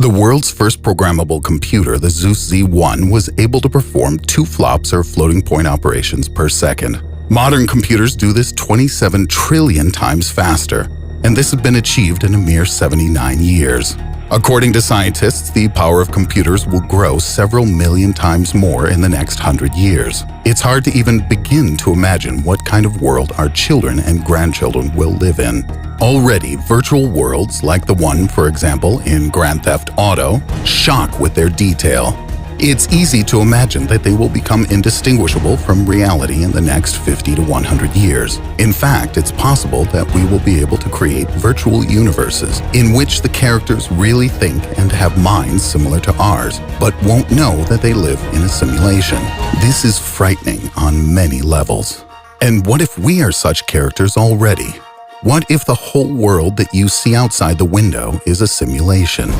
The world's first programmable computer, the Zeus Z1, was able to perform 2 flops or floating point operations per second. Modern computers do this 27 trillion times faster, and this has been achieved in a mere 79 years. According to scientists, the power of computers will grow several million times more in the next 100 years. It's hard to even begin to imagine what kind of world our children and grandchildren will live in. Already, virtual worlds like the one, for example, in Grand Theft Auto, shock with their detail. It's easy to imagine that they will become indistinguishable from reality in the next 50 to 100 years. In fact, it's possible that we will be able to create virtual universes in which the characters really think and have minds similar to ours, but won't know that they live in a simulation. This is frightening on many levels. And what if we are such characters already? What if the whole world that you see outside the window is a simulation?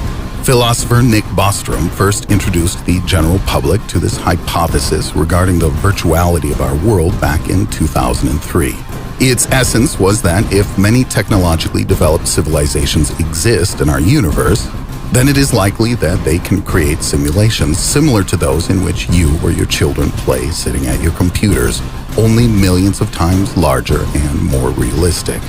Philosopher Nick Bostrom first introduced the general public to this hypothesis regarding the virtuality of our world back in 2003. Its essence was that if many technologically developed civilizations exist in our universe, then it is likely that they can create simulations similar to those in which you or your children play sitting at your computers, only millions of times larger and more realistic.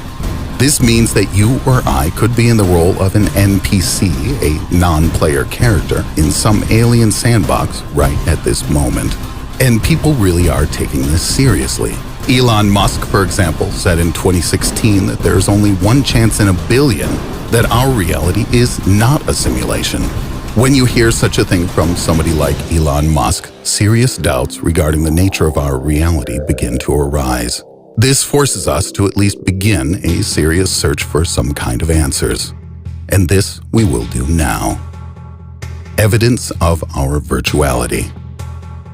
This means that you or I could be in the role of an NPC, a non-player character, in some alien sandbox right at this moment. And people really are taking this seriously. Elon Musk, for example, said in 2016 that there's only one chance in a billion that our reality is not a simulation. When you hear such a thing from somebody like Elon Musk, serious doubts regarding the nature of our reality begin to arise. This forces us to at least begin a serious search for some kind of answers. And this we will do now. Evidence of our virtuality.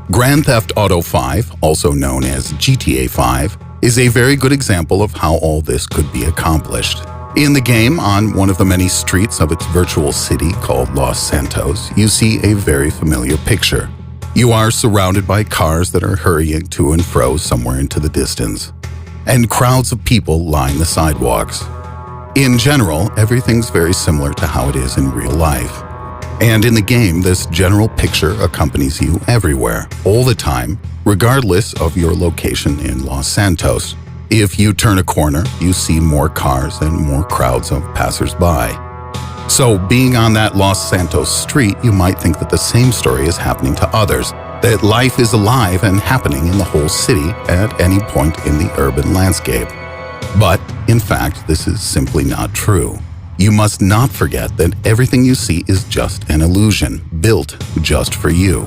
Grand Theft Auto 5, also known as GTA 5, is a very good example of how all this could be accomplished. In the game, on one of the many streets of its virtual city called Los Santos, you see a very familiar picture. You are surrounded by cars that are hurrying to and fro somewhere into the distance, and crowds of people line the sidewalks. In general, everything's very similar to how it is in real life. And in the game, this general picture accompanies you everywhere, all the time, regardless of your location in Los Santos. If you turn a corner, you see more cars and more crowds of passers-by. So, being on that Los Santos street, you might think that the same story is happening to others, that life is alive and happening in the whole city at any point in the urban landscape. But, in fact, this is simply not true. You must not forget that everything you see is just an illusion, built just for you.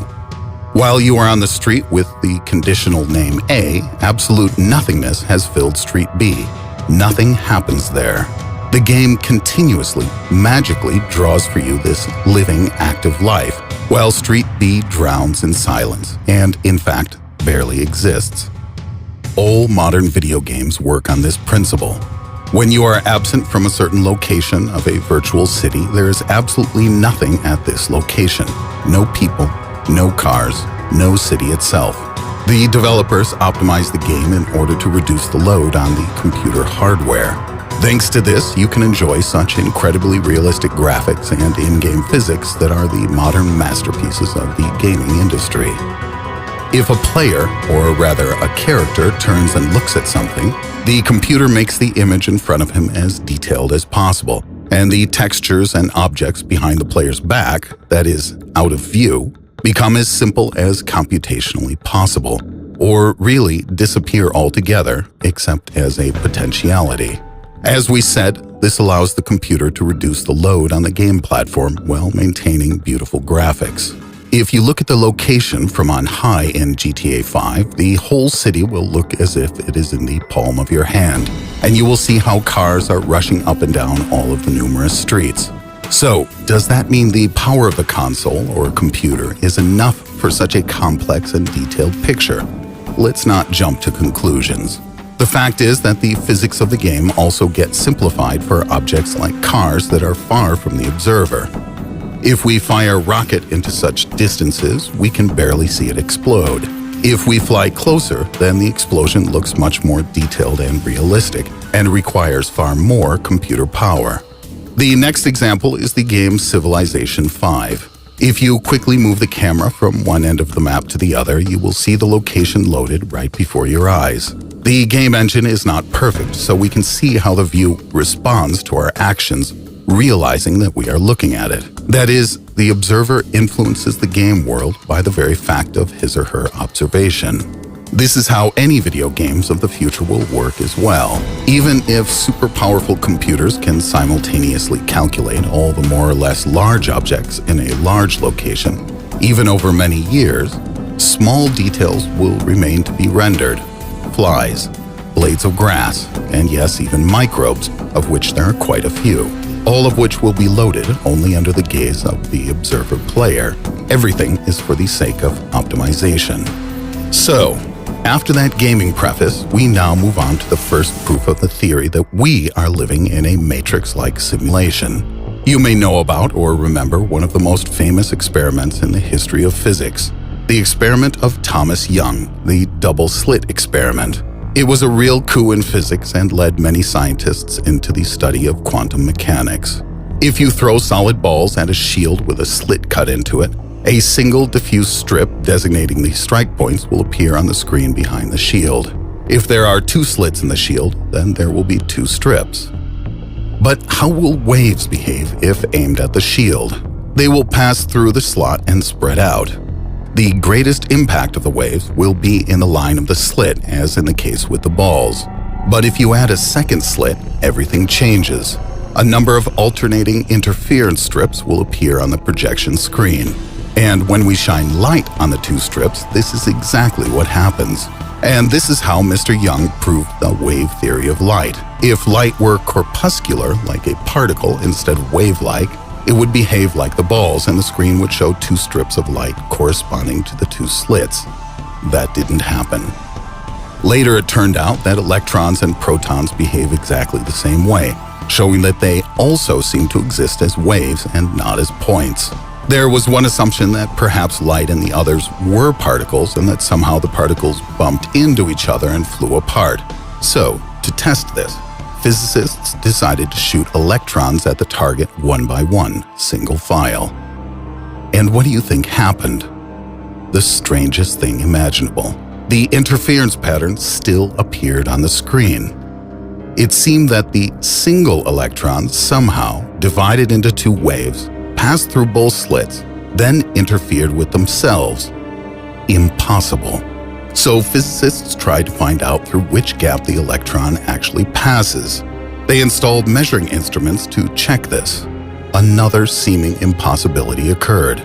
While you are on the street with the conditional name A, absolute nothingness has filled Street B. Nothing happens there. The game continuously, magically draws for you this living, active life, while Street B drowns in silence and, in fact, barely exists. All modern video games work on this principle. When you are absent from a certain location of a virtual city, there is absolutely nothing at this location. No people, no cars, no city itself. The developers optimize the game in order to reduce the load on the computer hardware. Thanks to this, you can enjoy such incredibly realistic graphics and in-game physics that are the modern masterpieces of the gaming industry. If a player, or rather a character, turns and looks at something, the computer makes the image in front of him as detailed as possible, and the textures and objects behind the player's back, that is, out of view, become as simple as computationally possible, or really disappear altogether, except as a potentiality. As we said, this allows the computer to reduce the load on the game platform while maintaining beautiful graphics. If you look at the location from on high in GTA 5, the whole city will look as if it is in the palm of your hand, and you will see how cars are rushing up and down all of the numerous streets. So, does that mean the power of the console or computer is enough for such a complex and detailed picture? Let's not jump to conclusions. The fact is that the physics of the game also get simplified for objects like cars that are far from the observer. If we fire a rocket into such distances, we can barely see it explode. If we fly closer, then the explosion looks much more detailed and realistic, and requires far more computer power. The next example is the game Civilization V. If you quickly move the camera from one end of the map to the other, you will see the location loaded right before your eyes. The game engine is not perfect, so we can see how the view responds to our actions, realizing that we are looking at it. That is, the observer influences the game world by the very fact of his or her observation. This is how any video games of the future will work as well. Even if super powerful computers can simultaneously calculate all the more or less large objects in a large location, even over many years, small details will remain to be rendered. Flies, blades of grass, and yes, even microbes, of which there are quite a few, all of which will be loaded only under the gaze of the observer player. Everything is for the sake of optimization. So, after that gaming preface, we now move on to the first proof of the theory that we are living in a Matrix-like simulation. You may know about or remember one of the most famous experiments in the history of physics, the experiment of Thomas Young, the double-slit experiment. It was a real coup in physics and led many scientists into the study of quantum mechanics. If you throw solid balls at a shield with a slit cut into it, a single diffuse strip designating the strike points will appear on the screen behind the shield. If there are two slits in the shield, then there will be two strips. But how will waves behave if aimed at the shield? They will pass through the slot and spread out. The greatest impact of the waves will be in the line of the slit, as in the case with the balls. But if you add a second slit, everything changes. A number of alternating interference strips will appear on the projection screen. And when we shine light on the two strips, this is exactly what happens. And this is how Mr. Young proved the wave theory of light. If light were corpuscular, like a particle, instead of wave-like, it would behave like the balls, and the screen would show two strips of light corresponding to the two slits. That didn't happen. Later, it turned out that electrons and protons behave exactly the same way, showing that they also seem to exist as waves and not as points. There was one assumption that perhaps light and the others were particles and that somehow the particles bumped into each other and flew apart. So, to test this, physicists decided to shoot electrons at the target one by one, single file. And what do you think happened? The strangest thing imaginable. The interference pattern still appeared on the screen. It seemed that the single electrons somehow divided into two waves, passed through both slits, then interfered with themselves. Impossible. So physicists tried to find out through which gap the electron actually passes. They installed measuring instruments to check this. Another seeming impossibility occurred.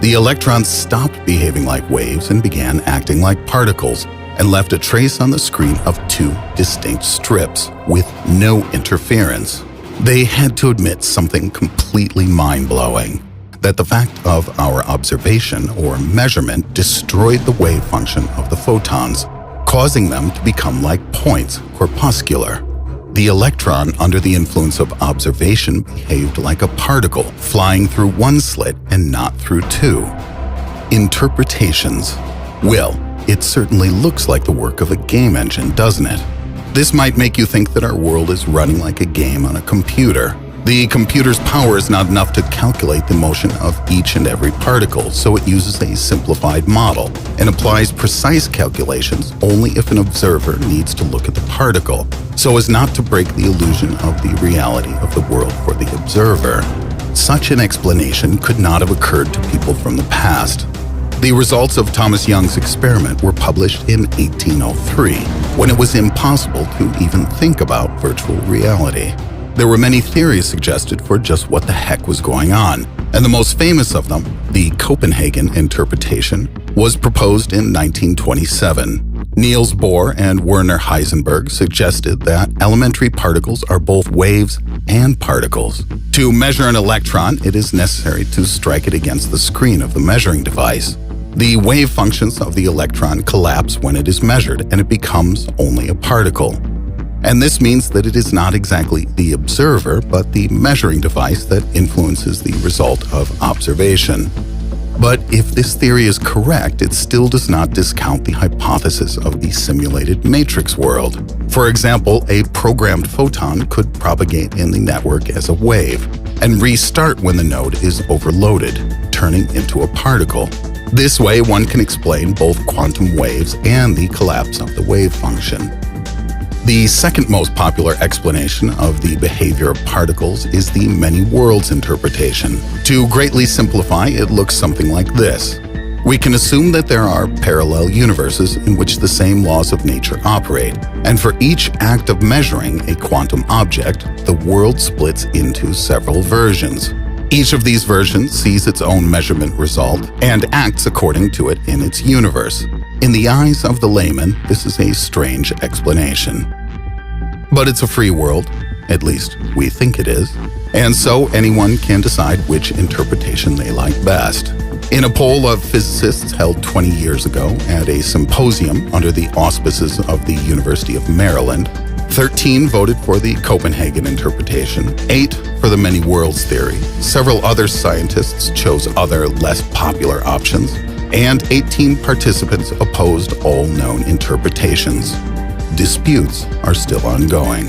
The electrons stopped behaving like waves and began acting like particles, and left a trace on the screen of two distinct strips with no interference. They had to admit something completely mind-blowing, that the fact of our observation or measurement destroyed the wave function of the photons, causing them to become like points, corpuscular. The electron, under the influence of observation, behaved like a particle, flying through one slit and not through two. Interpretations. Well, it certainly looks like the work of a game engine, doesn't it? This might make you think that our world is running like a game on a computer. The computer's power is not enough to calculate the motion of each and every particle, so it uses a simplified model and applies precise calculations only if an observer needs to look at the particle, so as not to break the illusion of the reality of the world for the observer. Such an explanation could not have occurred to people from the past. The results of Thomas Young's experiment were published in 1803, when it was impossible to even think about virtual reality. There were many theories suggested for just what the heck was going on, and the most famous of them, the Copenhagen interpretation, was proposed in 1927. Niels Bohr and Werner Heisenberg suggested that elementary particles are both waves and particles. To measure an electron, it is necessary to strike it against the screen of the measuring device. The wave functions of the electron collapse when it is measured, and it becomes only a particle. And this means that it is not exactly the observer, but the measuring device that influences the result of observation. But if this theory is correct, it still does not discount the hypothesis of the simulated matrix world. For example, a programmed photon could propagate in the network as a wave and restart when the node is overloaded, turning into a particle. This way, one can explain both quantum waves and the collapse of the wave function. The second most popular explanation of the behavior of particles is the many worlds interpretation. To greatly simplify, it looks something like this. We can assume that there are parallel universes in which the same laws of nature operate, and for each act of measuring a quantum object, the world splits into several versions. Each of these versions sees its own measurement result and acts according to it in its universe. In the eyes of the layman, this is a strange explanation. But it's a free world, at least we think it is, and so anyone can decide which interpretation they like best. In a poll of physicists held 20 years ago at a symposium under the auspices of the University of Maryland, 13 voted for the Copenhagen interpretation, 8 for the many worlds theory, several other scientists chose other, less popular options, and 18 participants opposed all known interpretations. Disputes are still ongoing.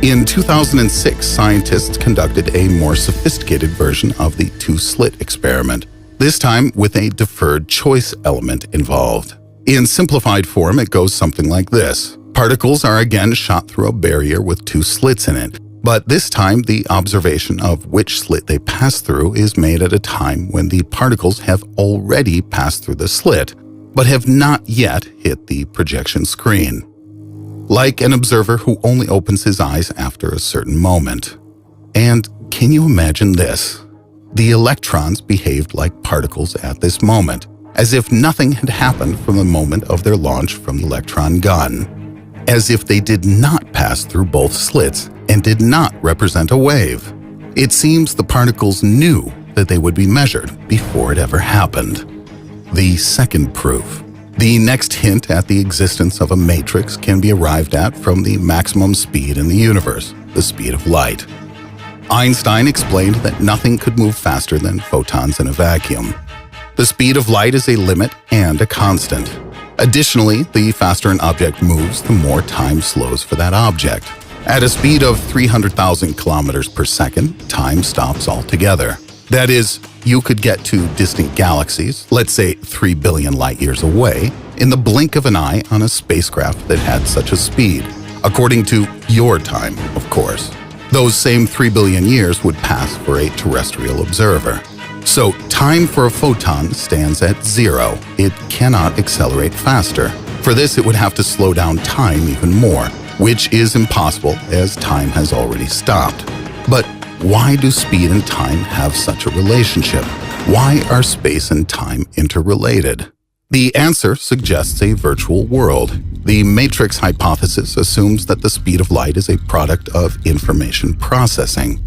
In 2006, scientists conducted a more sophisticated version of the two-slit experiment, this time with a deferred choice element involved. In simplified form, it goes something like this. Particles are again shot through a barrier with two slits in it, but this time the observation of which slit they pass through is made at a time when the particles have already passed through the slit, but have not yet hit the projection screen. Like an observer who only opens his eyes after a certain moment. And can you imagine this? The electrons behaved like particles at this moment, as if nothing had happened from the moment of their launch from the electron gun. As if they did not pass through both slits and did not represent a wave. It seems the particles knew that they would be measured before it ever happened. The second proof. The next hint at the existence of a matrix can be arrived at from the maximum speed in the universe, the speed of light. Einstein explained that nothing could move faster than photons in a vacuum. The speed of light is a limit and a constant. Additionally, the faster an object moves, the more time slows for that object. At a speed of 300,000 kilometers per second, time stops altogether. That is, you could get to distant galaxies, let's say 3 billion light years away, in the blink of an eye on a spacecraft that had such a speed, according to your time, of course. Those same 3 billion years would pass for a terrestrial observer. So time for a photon stands at 0. It cannot accelerate faster. For this, it would have to slow down time even more, which is impossible as time has already stopped. But why do speed and time have such a relationship? Why are space and time interrelated? The answer suggests a virtual world. The matrix hypothesis assumes that the speed of light is a product of information processing.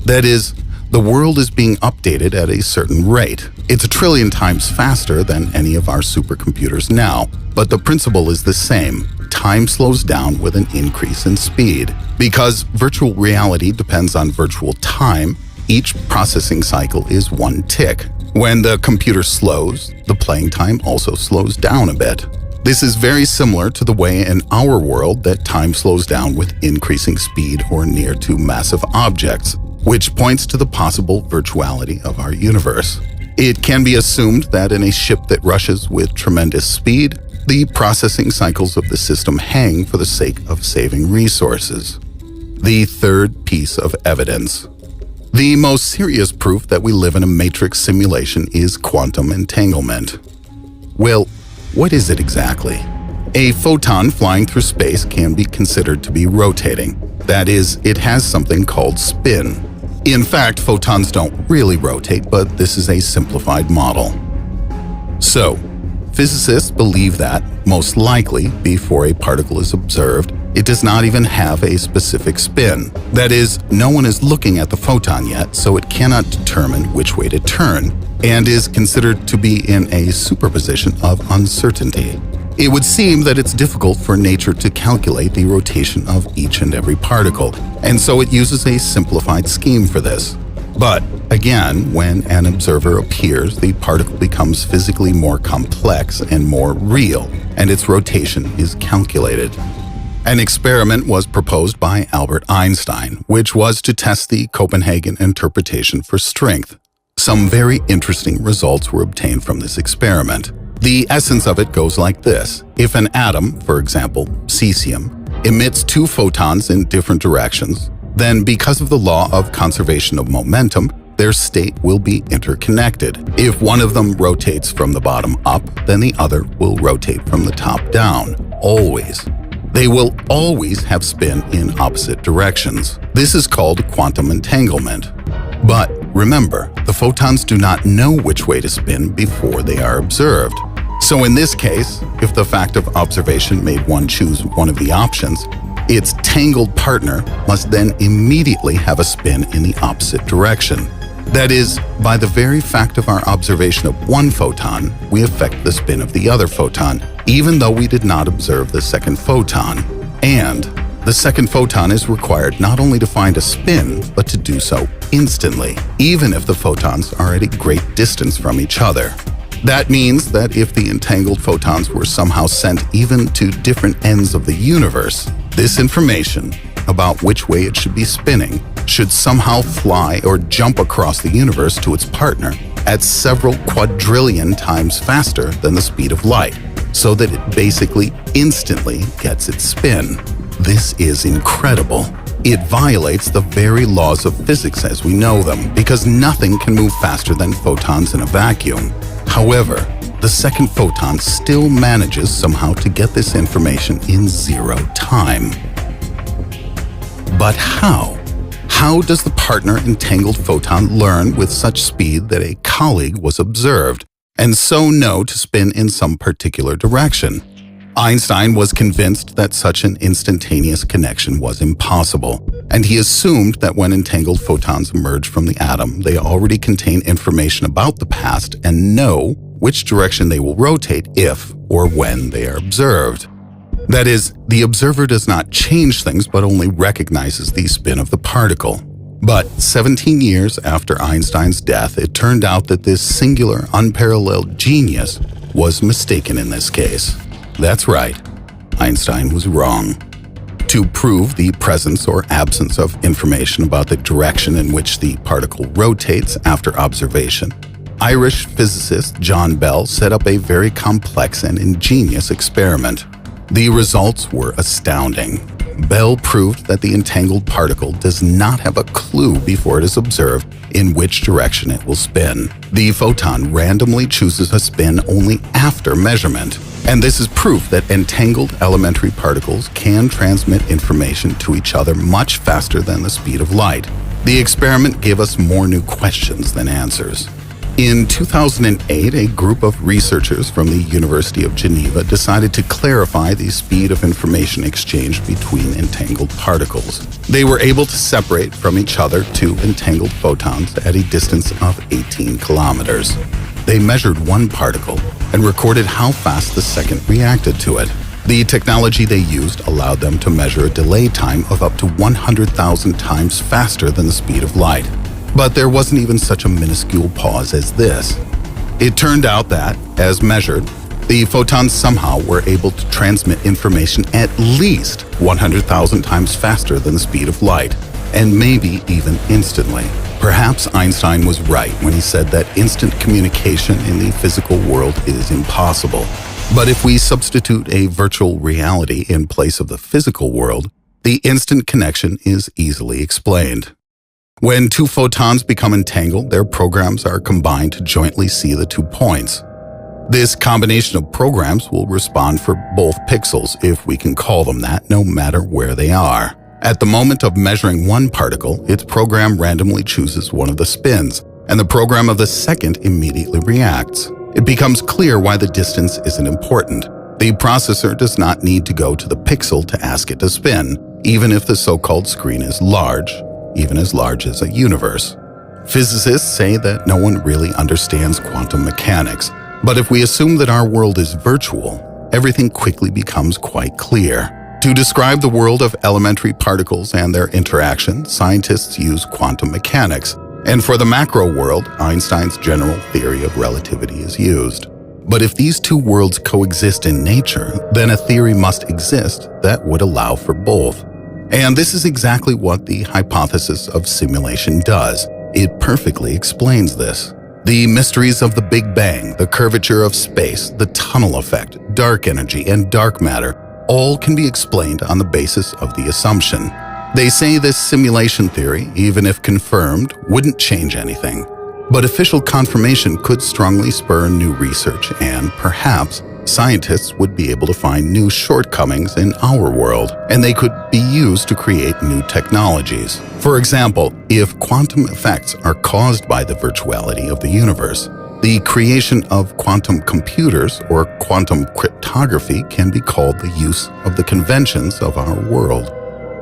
That is, the world is being updated at a certain rate. It's 1 trillion times faster than any of our supercomputers now, but the principle is the same. Time slows down with an increase in speed. Because virtual reality depends on virtual time, each processing cycle is one tick. When the computer slows, the playing time also slows down a bit. This is very similar to the way in our world that time slows down with increasing speed or near to massive objects, which points to the possible virtuality of our universe. It can be assumed that in a ship that rushes with tremendous speed, the processing cycles of the system hang for the sake of saving resources. The third piece of evidence. The most serious proof that we live in a matrix simulation is quantum entanglement. Well, what is it exactly? A photon flying through space can be considered to be rotating. That is, it has something called spin. In fact, photons don't really rotate, but this is a simplified model. So, physicists believe that, most likely, before a particle is observed, it does not even have a specific spin. That is, no one is looking at the photon yet, so it cannot determine which way to turn, and is considered to be in a superposition of uncertainty. It would seem that it's difficult for nature to calculate the rotation of each and every particle, and so it uses a simplified scheme for this. But Again, when an observer appears, the particle becomes physically more complex and more real, and its rotation is calculated. An experiment was proposed by Albert Einstein, which was to test the Copenhagen interpretation for strength. Some very interesting results were obtained from this experiment. The essence of it goes like this. If an atom, for example, cesium, emits two photons in different directions, then because of the law of conservation of momentum, their state will be interconnected. If one of them rotates from the bottom up, then the other will rotate from the top down, always. They will always have spin in opposite directions. This is called quantum entanglement. But remember, the photons do not know which way to spin before they are observed. So in this case, if the fact of observation made one choose one of the options, its tangled partner must then immediately have a spin in the opposite direction. That is, by the very fact of our observation of one photon, we affect the spin of the other photon, even though we did not observe the second photon. And the second photon is required not only to find a spin, but to do so instantly, even if the photons are at a great distance from each other. That means that if the entangled photons were somehow sent even to different ends of the universe, this information about which way it should be spinning should somehow fly or jump across the universe to its partner at several quadrillion times faster than the speed of light, so that it basically instantly gets its spin. This is incredible. It violates the very laws of physics as we know them, because nothing can move faster than photons in a vacuum. However, the second photon still manages somehow to get this information in zero time. But how? How does the partner entangled photon learn with such speed that a colleague was observed, and so know to spin in some particular direction? Einstein was convinced that such an instantaneous connection was impossible, and he assumed that when entangled photons emerge from the atom, they already contain information about the past and know which direction they will rotate if or when they are observed. That is, the observer does not change things but only recognizes the spin of the particle. But 17 years after Einstein's death, it turned out that this singular, unparalleled genius was mistaken in this case. That's right, Einstein was wrong. To prove the presence or absence of information about the direction in which the particle rotates after observation, Irish physicist John Bell set up a very complex and ingenious experiment. The results were astounding. Bell proved that the entangled particle does not have a clue before it is observed in which direction it will spin. The photon randomly chooses a spin only after measurement. And this is proof that entangled elementary particles can transmit information to each other much faster than the speed of light. The experiment gave us more new questions than answers. In 2008, a group of researchers from the University of Geneva decided to clarify the speed of information exchange between entangled particles. They were able to separate from each other two entangled photons at a distance of 18 kilometers. They measured one particle and recorded how fast the second reacted to it. The technology they used allowed them to measure a delay time of up to 100,000 times faster than the speed of light. But there wasn't even such a minuscule pause as this. It turned out that, as measured, the photons somehow were able to transmit information at least 100,000 times faster than the speed of light, and maybe even instantly. Perhaps Einstein was right when he said that instant communication in the physical world is impossible. But if we substitute a virtual reality in place of the physical world, the instant connection is easily explained. When two photons become entangled, their programs are combined to jointly see the 2 points. This combination of programs will respond for both pixels, if we can call them that, no matter where they are. At the moment of measuring one particle, its program randomly chooses one of the spins, and the program of the second immediately reacts. It becomes clear why the distance isn't important. The processor does not need to go to the pixel to ask it to spin, even if the so-called screen is large, even as large as a universe. Physicists say that no one really understands quantum mechanics, but if we assume that our world is virtual, everything quickly becomes quite clear. To describe the world of elementary particles and their interaction, scientists use quantum mechanics, And for the macro world, Einstein's general theory of relativity is used. But if these two worlds coexist in nature, then a theory must exist that would allow for both. And this is exactly what the hypothesis of simulation does. It perfectly explains this. The mysteries of the Big Bang, the curvature of space, the tunnel effect, dark energy, and dark matter all can be explained on the basis of the assumption. They say this simulation theory, even if confirmed, wouldn't change anything. But official confirmation could strongly spur new research, and perhaps scientists would be able to find new shortcomings in our world, and they could be used to create new technologies. For example, if quantum effects are caused by the virtuality of the universe, the creation of quantum computers or quantum cryptography can be called the use of the conventions of our world.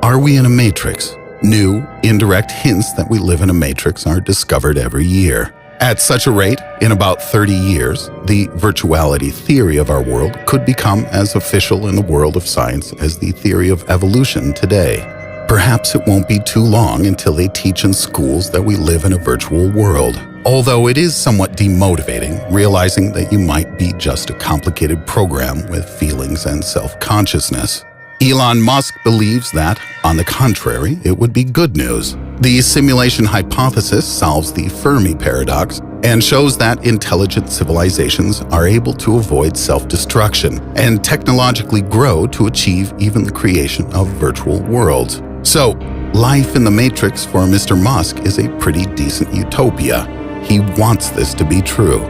Are we in a matrix? New, indirect hints that we live in a matrix are discovered every year. At such a rate, in about 30 years, the virtuality theory of our world could become as official in the world of science as the theory of evolution today. Perhaps it won't be too long until they teach in schools that we live in a virtual world. Although it is somewhat demotivating, realizing that you might be just a complicated program with feelings and self-consciousness. Elon Musk believes that, on the contrary, it would be good news. The simulation hypothesis solves the Fermi paradox and shows that intelligent civilizations are able to avoid self-destruction and technologically grow to achieve even the creation of virtual worlds. So, life in the Matrix for Mr. Musk is a pretty decent utopia. He wants this to be true.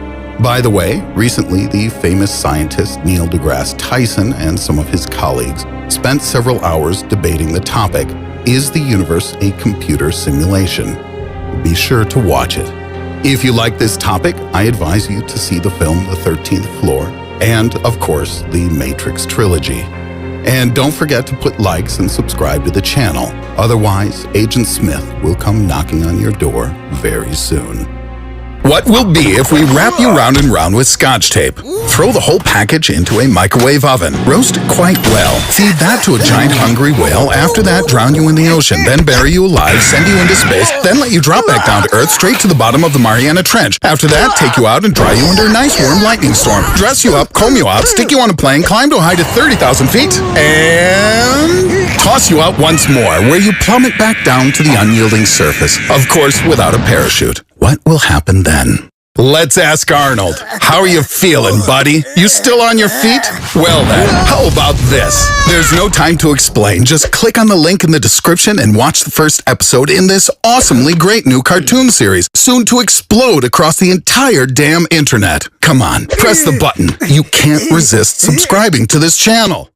By the way, recently the famous scientist Neil deGrasse Tyson and some of his colleagues spent several hours debating the topic, is the universe a computer simulation? Be sure to watch it. If you like this topic, I advise you to see the film The 13th Floor and, of course, the Matrix trilogy. And don't forget to put likes and subscribe to the channel. Otherwise, Agent Smith will come knocking on your door very soon. What will be if we wrap you round and round with Scotch tape? Throw the whole package into a microwave oven. Roast it quite well. Feed that to a giant hungry whale. After that, drown you in the ocean. Then bury you alive, send you into space. Then let you drop back down to Earth straight to the bottom of the Mariana Trench. After that, take you out and dry you under a nice warm lightning storm. Dress you up, comb you out, stick you on a plane, climb to a height of 30,000 feet, and toss you out once more, where you plummet back down to the unyielding surface. Of course, without a parachute. What will happen then? Let's ask Arnold. How are you feeling, buddy? You still on your feet? Well then, how about this? There's no time to explain. Just click on the link in the description and watch the first episode in this awesomely great new cartoon series, soon to explode across the entire damn internet. Come on, press the button. You can't resist subscribing to this channel.